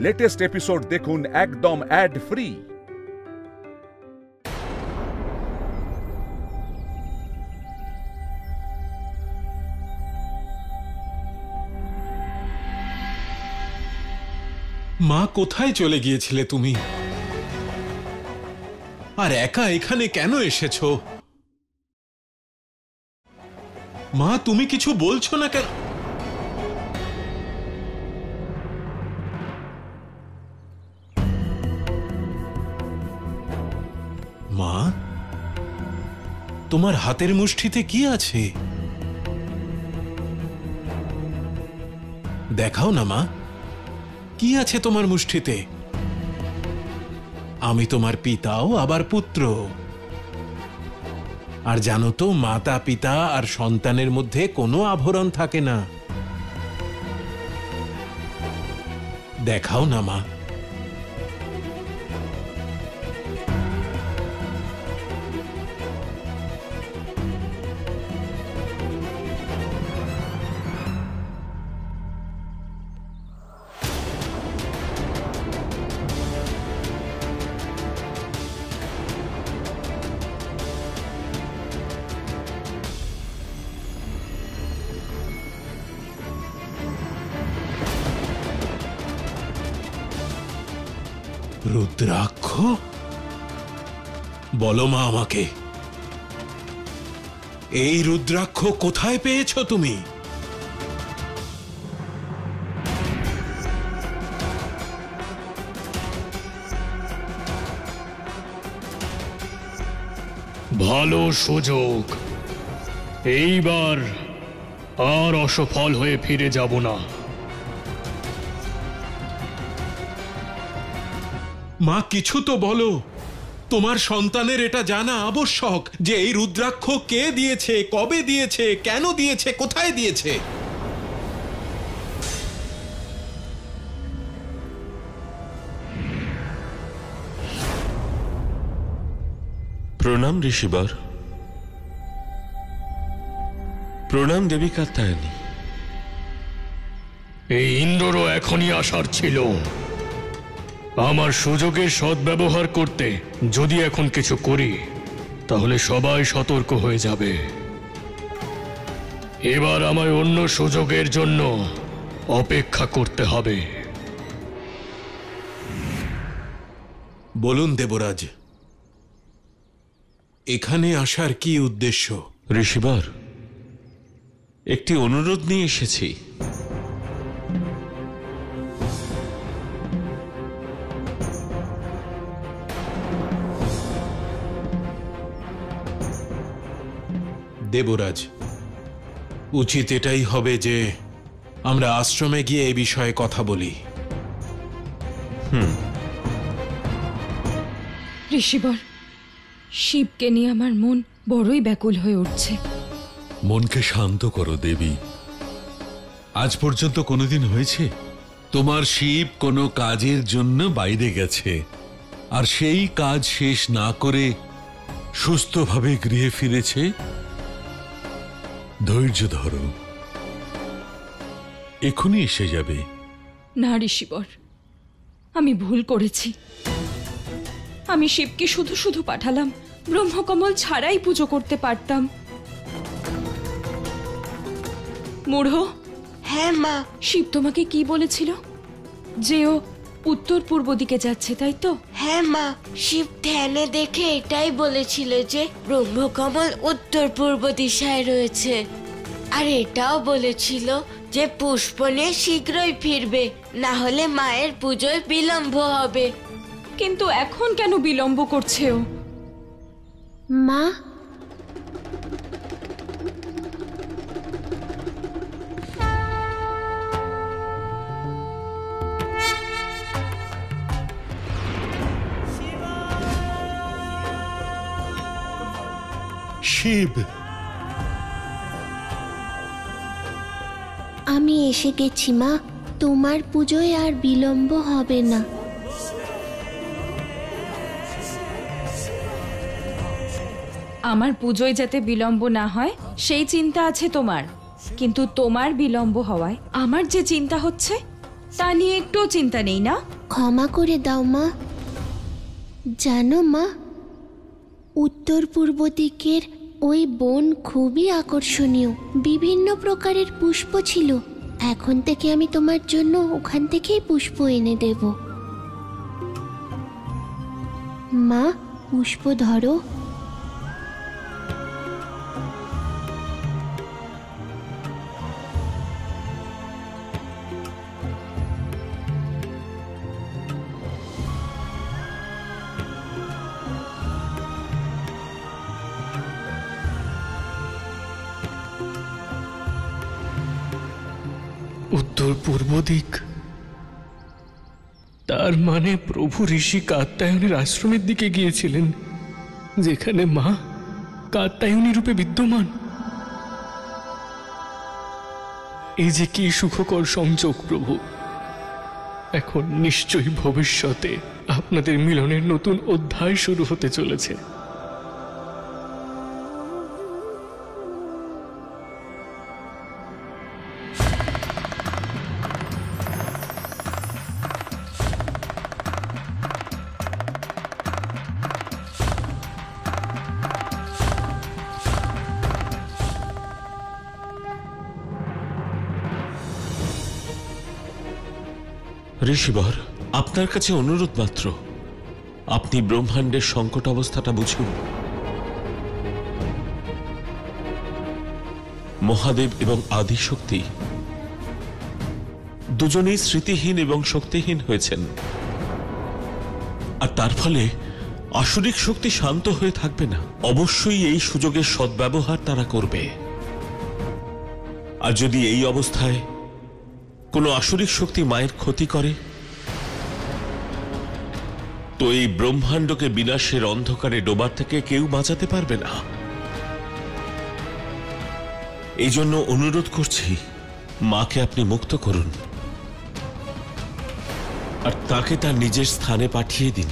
Latest episode দেখুন একদম add free. মা, কোথায় চলে গিয়েছিলে তুমি? আর একা এখানে কেন এসেছো? মা, তুমি কিছু বলছো না কেন? মা, তোমার হাতের মুষ্টিতে কি আছে? দেখাও না মা, কি আছে তোমার মুষ্টিতে? আমি তোমার পিতাও আবার পুত্র। আর জানো তো, মাতা পিতা আর সন্তানের মধ্যে কোনো আভরণ থাকে না। দেখাও না মা। রুদ্রাক্ষ? বলো মা আমাকে, এই রুদ্রাক্ষ কোথায় পেয়েছো তুমি? ভালো সুযোগ, এইবার আর অসফল হয়ে ফিরে যাব না। মা, কিছু তো বলো। তোমার সন্তানের এটা জানা আবশ্যক যে এই রুদ্রাক্ষ কে দিয়েছে, কবে দিয়েছে, কেন দিয়েছে, কোথায় দিয়েছে। প্রণাম ঋষিবর। প্রণাম দেবী কাত্যায়নী। এই ইন্দ্রও এখনই আসার ছিল। আমার সুযোগের সদ্ব্যবহার করতে যদি এখন কিছু করি, তাহলে সবাই সতর্ক হয়ে যাবে। এবার আমায় অন্য সুযোগের জন্য অপেক্ষা করতে হবে। বলুন দেবরাজ, এখানে আসার কি উদ্দেশ্য? ঋষিবর, একটি অনুরোধ নিয়ে এসেছি। দেবরাজ, উচিত এটাই হবে যে আমরা আশ্রমে গিয়ে এই বিষয়ে কথা বলি। ঋষিবর, শিবকে নিয়ে আমার মন বড়ই ব্যাকুল হয়ে উঠছে। মনকে শান্ত করো দেবী। আজ পর্যন্ত কোনোদিন হয়েছে তোমার শিব কোনো কাজের জন্য বাইরে গেছে আর সেই কাজ শেষ না করে সুস্থভাবে গৃহে ফিরেছে? ধৈর্য ধরো, এখনই এসে যাবে। না ঋষিবর, আমি ভুল করেছি। আমি শিবকে শুধু শুধু পাঠালাম, ব্রহ্মকমল ছাড়াই পুজো করতে পারতাম। মূঢ়। হ্যাঁ মা। শিব তোমাকে কি বলেছিল? যে ও উত্তর পূর্ব দিকে যাচ্ছে, তাই তো? হ্যাঁ মা, শিব ধ্যানে দেখে এটাই বলেছিল যে ব্রহ্মকমল উত্তর পূর্ব দিশায় রয়েছে। আর এটাও বলেছিল যে পুষ্পনে শীঘ্রই ফিরবে, না হলে মায়ের পুজোয় বিলম্ব হবে। কিন্তু এখন কেন বিলম্ব করছে ও? মা, শিব, আমি এসে গেছি মা, তোমার পুজোয় আর বিলম্ব হবে না। আমার পুজোয় যাতে বিলম্ব না হয় সেই চিন্তা আছে তোমার, কিন্তু তোমার বিলম্ব হওয়ায় আমার যে চিন্তা হচ্ছে তা নিয়ে একটু চিন্তা নেই না? ক্ষমা করে দাও মা। জানো মা, উত্তর পূর্ব দিকের ওই বন খুবই আকর্ষণীয়, বিভিন্ন প্রকারের পুষ্প ছিল। এখন থেকে আমি তোমার জন্য ওখান থেকেই পুষ্প এনে দেব। মা, পুষ্প ধরো। উত্তর পূর্ব দিক, তার মানে প্রভু ঋষি কাত্যায়নের আশ্রমের দিকে গিয়েছিলেন, যেখানে মা কাত্যায়নী রূপে বিদ্যমান। এই যে কি সুখকর সংযোগ প্রভু! এখন নিশ্চয়ই ভবিষ্যতে আপনাদের মিলনের নতুন অধ্যায় শুরু হতে চলেছে। ঋষিবর, আপনার কাছে অনুরোধ মাত্র, আপনি ব্রহ্মাণ্ডের সংকট অবস্থাটা বুঝুন। মহাদেব এবং আদিশক্তি দুজনেই স্মৃতিহীন এবং শক্তিহীন হয়েছেন, আর তার ফলে আসরিক শক্তি শান্ত হয়ে থাকবে না। অবশ্যই এই সুযোগের সদ্ব্যবহার তারা করবে। আর যদি এই অবস্থায় কোনো আসরিক শক্তি মায়ের ক্ষতি করে, তো এই ব্রহ্মাণ্ডকে বিনাশের অন্ধকারে ডোবার থেকে কেউ বাঁচাতে পারবে না। এই জন্য অনুরোধ করছি, মাকে আপনি মুক্ত করুন আর তাকে তার নিজের স্থানে পাঠিয়ে দিন।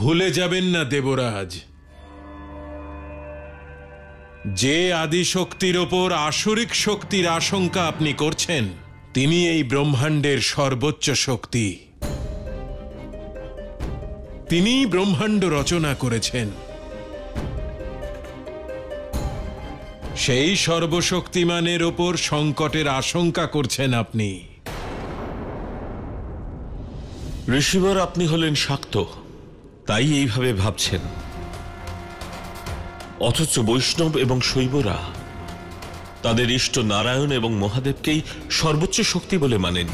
ভুলে যাবেন না দেবরাজ, যে আদিশক্তির ওপর আসরিক শক্তির আশঙ্কা আপনি করছেন, তিনি এই ব্রহ্মাণ্ডের সর্বোচ্চ শক্তি। তিনি ব্রহ্মাণ্ড রচনা করেছেন। সেই সর্বশক্তিমানের ওপর সংকটের আশঙ্কা করছেন আপনি। ঋষিবর, আপনি হলেন শাক্ত, তাই এইভাবে ভাবছেন। অথচ বৈষ্ণব এবং শৈবরা তাদের ইষ্ট নারায়ণ এবং মহাদেবকেই সর্বোচ্চ শক্তি বলে মানেন।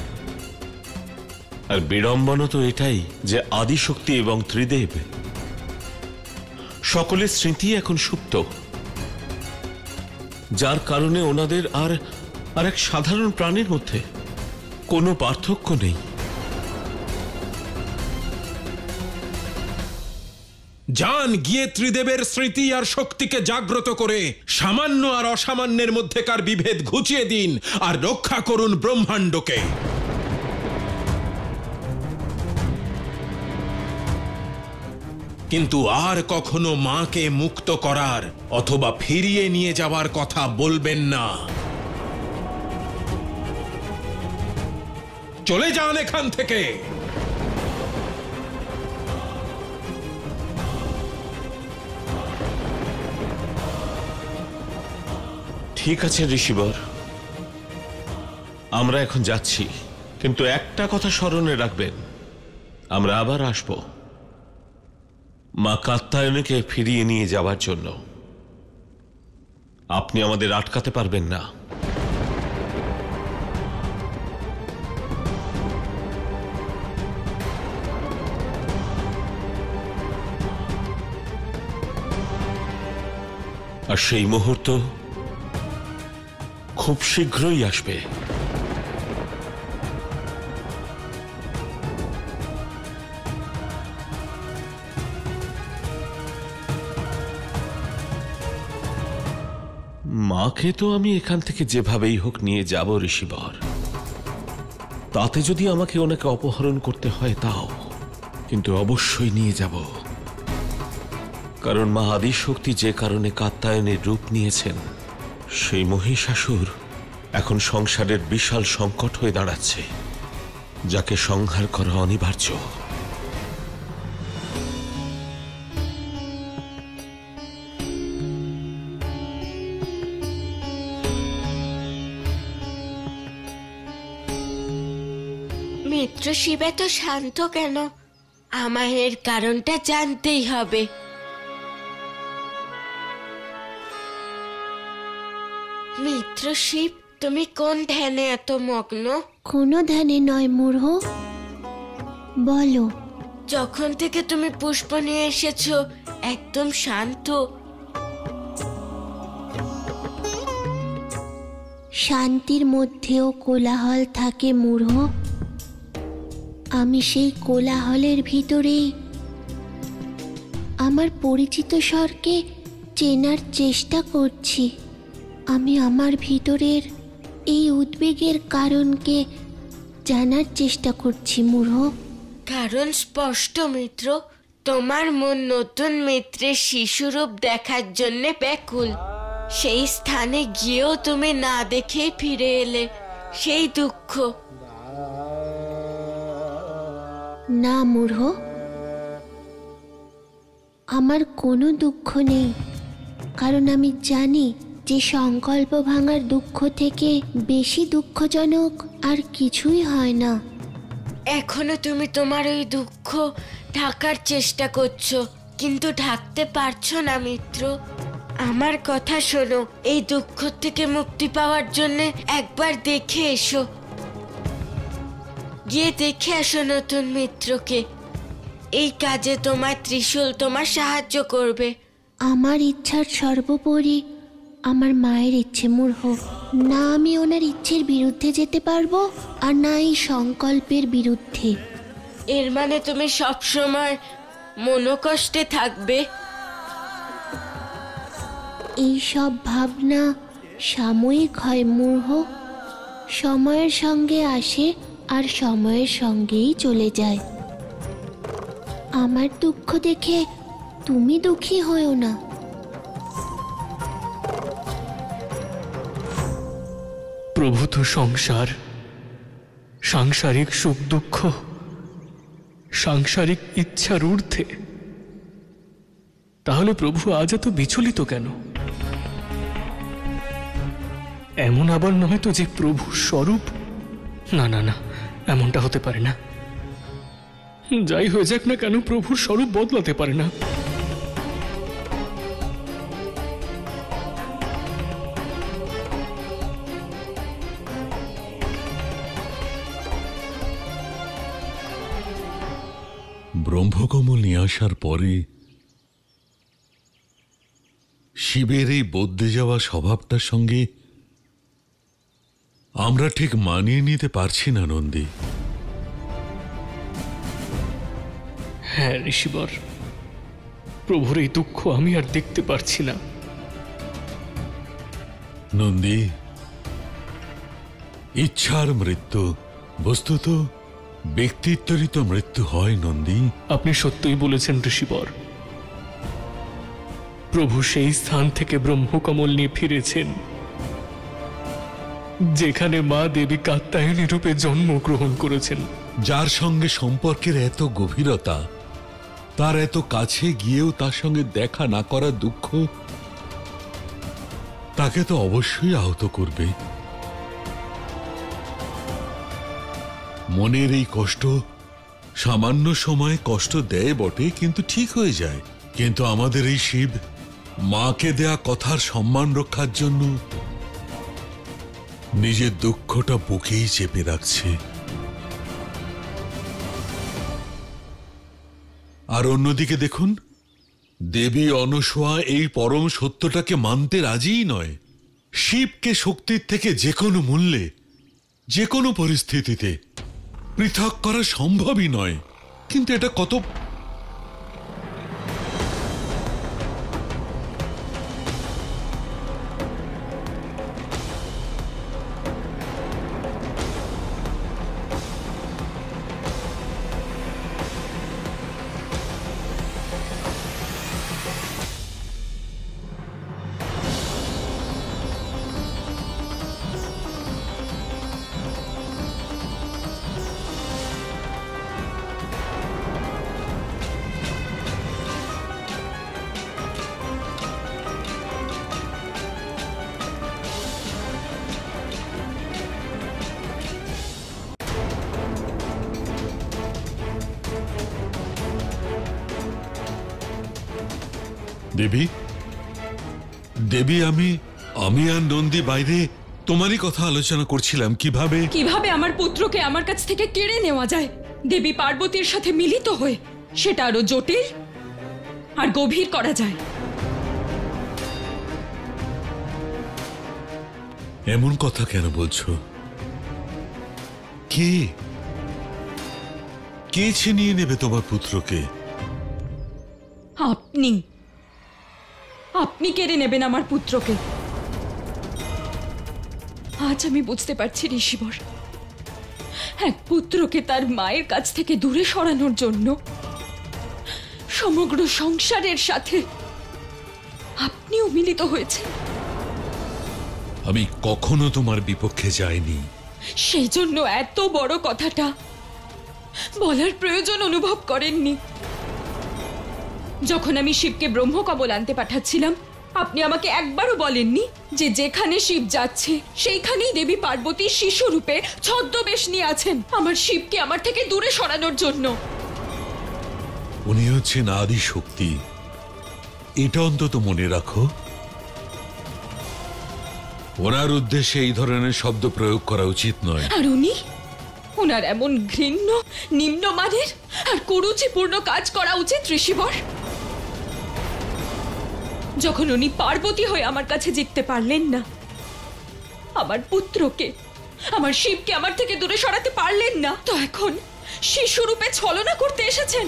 আর বিড়ম্বনা তো এটাই যে আদিশক্তি এবং ত্রিদেব সকলের স্মৃতি এখন সুপ্ত, যার কারণে ওনাদের আর এক সাধারণ প্রাণীর মধ্যে কোনো পার্থক্য নেই। যান, গিয়ে ত্রিদেবের স্মৃতি আর শক্তিকে জাগ্রত করে সামান্য আর অসামান্যের মধ্যেকার বিভেদ ঘুচিয়ে দিন আর রক্ষা করুন ব্রহ্মাণ্ডকে। কিন্তু আর কখনো মাকে মুক্ত করার অথবা ফিরিয়ে নিয়ে যাওয়ার কথা বলবেন না। চলে যান এখান থেকে। ঠিক আছে ঋষিবর, আমরা এখন যাচ্ছি, কিন্তু একটা কথা স্মরণে রাখবেন, আমরা আবার আসব মা কাত্যায়নীকে ফিরিয়ে নিয়ে যাওয়ার জন্য। আপনি আমাদের আটকাতে পারবেন না। আর সেই মুহূর্ত খুব শীঘ্রই আসবে। মাকে তো আমি এখান থেকে যেভাবেই হোক নিয়ে যাব ঋষিবর, তাতে যদি আমাকে ওনাকে অপহরণ করতে হয় তাও। কিন্তু অবশ্যই নিয়ে যাব, কারণ মা আদিশক্তি যে কারণে কাত্যায়নের রূপ নিয়েছেন, সেই মহিষাসুর এখন সংসারের বিশাল সংকট হয়ে দাঁড়াচ্ছে, যাকে সংহার করা অনিবার্য। মিত্র শিব এত শান্ত কেন? আমার এর কারণটা জানতেই হবে। মিত্র শিব, তুমি কোন ধ্যানে এত মগ্ন? কোনো ধ্যানে নয় মূঢ়, বলো। যখন থেকে তুমি পুষ্প নিয়ে এসেছো একদম শান্ত। শান্তির মধ্যেও কোলাহল থাকে মূঢ়। আমি সেই কোলাহলের ভিতরেই আমার পরিচিত স্বরকে চেনার চেষ্টা করছি। আমি আমার ভিতরের এই উদ্বেগের কারণকে জানার চেষ্টা করছি মূঢ়। কারণ স্পষ্ট মিত্র, তোমার মন নতুন মিত্রের শিশুরূপ দেখার জন্য ব্যাকুল। সেই স্থানে গিয়েও তুমি না দেখে ফিরে এলে, সেই দুঃখ। না মূঢ়, আমার কোনো দুঃখ নেই, কারণ আমি জানি যে সংকল্প ভাঙার দুঃখ থেকে বেশি দুঃখজনক আর কিছুই হয় না। এখনো তুমি তোমার ওই দুঃখ ঢাকার চেষ্টা করছো, কিন্তু ঢাকতে পারছো না মিত্র। আমার কথা শোনো, এই দুঃখ থেকে মুক্তি পাওয়ার জন্য একবার দেখে এসো। গিয়ে দেখে আসো নতুন মিত্রকে। এই কাজে তোমার ত্রিশূল তোমার সাহায্য করবে। আমার ইচ্ছার সর্বোপরি আমার মায়ের ইচ্ছে মূঢ়। না আমি ওনার ইচ্ছের বিরুদ্ধে যেতে পারবো, আর না এই সংকল্পের বিরুদ্ধে। এর মানে তুমি সবসময় মনোকষ্টে থাকবে? এই সব ভাবনা সাময়িক হয় মূঢ়, সময়ের সঙ্গে আসে আর সময়ের সঙ্গেই চলে যায়। আমার দুঃখ দেখে তুমি দুঃখী হও না। প্রভু তো সংসার, সাংসারিক সুখ দুঃখ, সাংসারিক ইচ্ছার ঊর্ধ্বে। তাহলে প্রভু আজ এত বিচলিত কেন? এমন আবার নয় তো যে প্রভুর স্বরূপ? না না না, এমনটা হতে পারে না। যাই হয়ে যাক না কেন, প্রভুর স্বরূপ বদলাতে পারে না। ব্রহ্মকমল নিয়ে আসার পরে শিবের এই বদলে যাওয়া স্বভাবটার সঙ্গে আমরা ঠিক মানিয়ে নিতে পারছি না নন্দী। হ্যাঁ ঋষিবর, প্রভুর এই দুঃখ আমি আর দেখতে পারছি না। নন্দী, ইচ্ছার মৃত্যু বস্তুত ব্যক্তিত্বেরই তো মৃত্যু হয় নন্দী। আপনি সত্যই বলেছেন ঋষিবর। প্রভু সেই স্থান থেকে ব্রহ্মকমল নিয়ে ফিরেছেন যেখানে মা দেবী কাত্যায়নী রূপে জন্মগ্রহণ করেছেন। যার সঙ্গে সম্পর্কের এত গভীরতা, তার এত কাছে গিয়েও তার সঙ্গে দেখা না করার দুঃখ তাকে তো অবশ্যই আহত করবে। মনের এই কষ্ট সামান্য সময় কষ্ট দেয় বটে, কিন্তু ঠিক হয়ে যায়। কিন্তু আমাদের এই শিব মাকে দেয়া কথার সম্মান রক্ষার জন্য নিজের দুঃখটা বুকেই চেপে রাখছে। আর অন্যদিকে দেখুন, দেবী অনসূয়া এই পরম সত্যটাকে মানতে রাজিই নয়। শিবকে শক্তির থেকে যে কোনো মূল্যে, যে কোনো পরিস্থিতিতে পৃথক করা সম্ভবই নয়। কিন্তু এটা কত দেবী, দেবী, আমি আর নন্দী বাইরে তোমারই কথা আলোচনা করছিলাম কিভাবে আমার পুত্রকে আমার কাছ থেকে কেড়ে নেওয়া যায় দেবী পার্বতীর সাথে মিলিত হয়ে সেটা আরো জটিল আর গভীর করা যায়। এমন কথা কেন বলছো? কে ছিনিয়ে নেবে তোমার পুত্রকে? আপনি কেড়ে নেবেন আমার পুত্রকে। আজ আমি বুঝতে পারছি ঋষিবর, এক পুত্রকে তার মায়ের কাছ থেকে দূরে সরানোর জন্য সমগ্র সংসারের সাথে আপনিও মিলিত হয়েছে। আমি কখনো তোমার বিপক্ষে যাইনি। সেই জন্য এত বড় কথাটা বলার প্রয়োজন অনুভব করেননি। যখন আমি শিবকে ব্রহ্মকমল আনতে পাঠাচ্ছিলাম, আপনি আমাকে একবারও বলেননি যে যেখানে শিব যাচ্ছে সেইখানেই দেবী পার্বতী শিশু রূপে ছদ্মবেশ নিয়ে আছেন আমার শিবকে আমার থেকে দূরে সরানোর জন্য। উনি হচ্ছেন আদি শক্তি, এটা অন্তত মনে রাখো। ওনার উদ্দেশ্যে এই ধরনের শব্দ প্রয়োগ করা উচিত নয়। আর উনি, ওনার এমন ঘৃণ্য, নিম্নমানের আর কুরুচিপূর্ণ কাজ করা উচিত ঋষিবর? যখন উনি পার্বতী হয়ে আমার কাছে জিততে পারলেন না, আমার পুত্রকে, আমার শিবকে আমার থেকে দূরে সরাতে পারলেন না, তো এখন শিশুরূপে ছলনা করতে এসেছেন।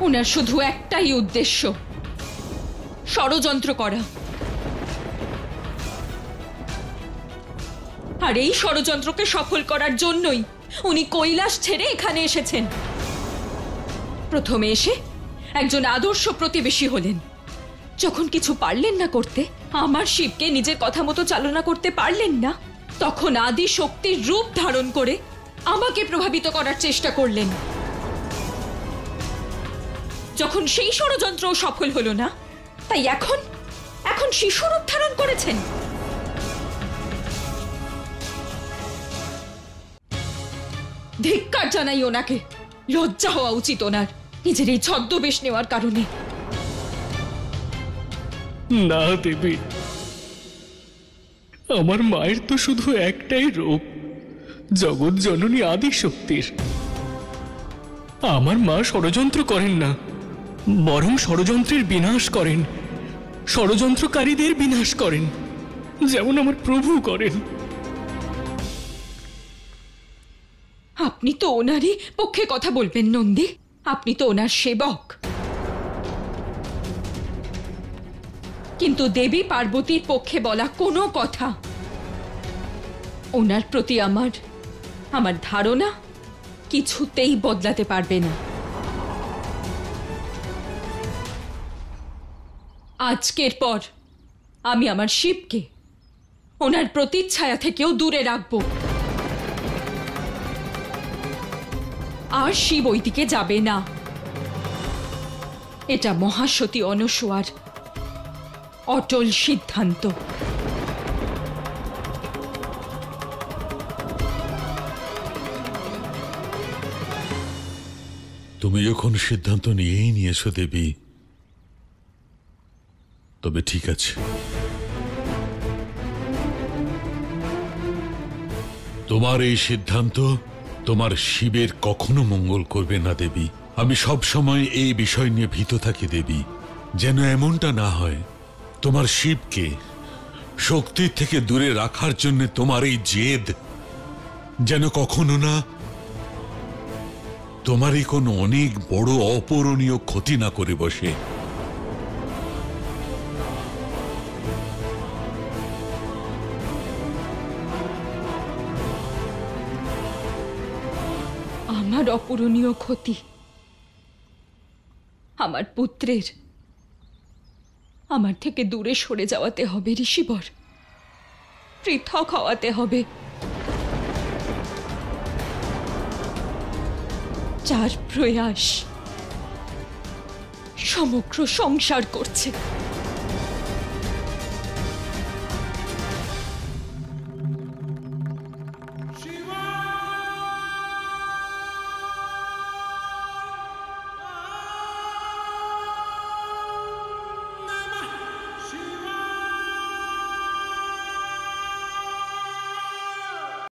ওনার শুধু একটাই উদ্দেশ্য, ষড়যন্ত্র করা। আর এই ষড়যন্ত্রকে সফল করার জন্যই উনি কৈলাস ছেড়ে এখানে এসেছেন। প্রথমে এসে একজন আদর্শ প্রতিবেশী হলেন। যখন কিছু পারলেন না করতে, আমার শিবকে নিজের কথা মতো চালনা করতে পারলেন না, তখন আদি শক্তির রূপ ধারণ করে আমাকে প্রভাবিত করার চেষ্টা করলেন। যখন সেই ষড়যন্ত্র সফল হলো না, তাই এখন শিশুরূপ ধারণ করেছেন। ধিক্কার জানাই ওনাকে। লজ্জা হওয়া উচিত ওনার নিজের এই ছদ্মবেশ নেওয়ার কারণে। না দেবী, আমার মায়ের তো শুধু একটাই রূপ, জগৎ জননী আদি শক্তির। আমার মা ষড়যন্ত্র করেন না, বরং ষড়যন্ত্রের বিনাশ করেন, ষড়যন্ত্রকারীদের বিনাশ করেন, যেমন আমার প্রভু করেন। আপনি তো ওনারই পক্ষে কথা বলবেন নন্দী, আপনি তো ওনার সেবক। কিন্তু দেবী পার্বতীর পক্ষে বলা কোনো কথা ওনার প্রতি আমার ধারণা কিছুতেই বদলাতে পারবে না। আজকের পর আমি আমার শিবকে ওনার প্রতিচ্ছায়া থেকেও দূরে রাখবো। আর শিব ওই দিকে যাবে না। এটা মহাসতী অনসূয়ার অটল সিদ্ধান্ত। তুমি যখন সিদ্ধান্ত নিয়েই নিয়েছো দেবী, তবে ঠিক আছে। তোমার এই সিদ্ধান্ত তোমার শিবের কখনো মঙ্গল করবে না দেবী। আমি সব সময় এই বিষয় নিয়ে ভীত থাকি দেবী, যেন এমনটা না হয় তোমার শিবকে শক্তির থেকে দূরে রাখার জন্য তোমার এই জেদ যেন কখনো না তোমারই কোনো অনেক বড় অপূরণীয় ক্ষতি না করে বসে। আমার অপূরণীয় ক্ষতি আমার পুত্রের আমার থেকে দূরে সরে যাওয়াতে হবে ঋষিবর, পৃথক হওয়াতে হবে। যার প্রয়াস সমগ্র সংসার করছে।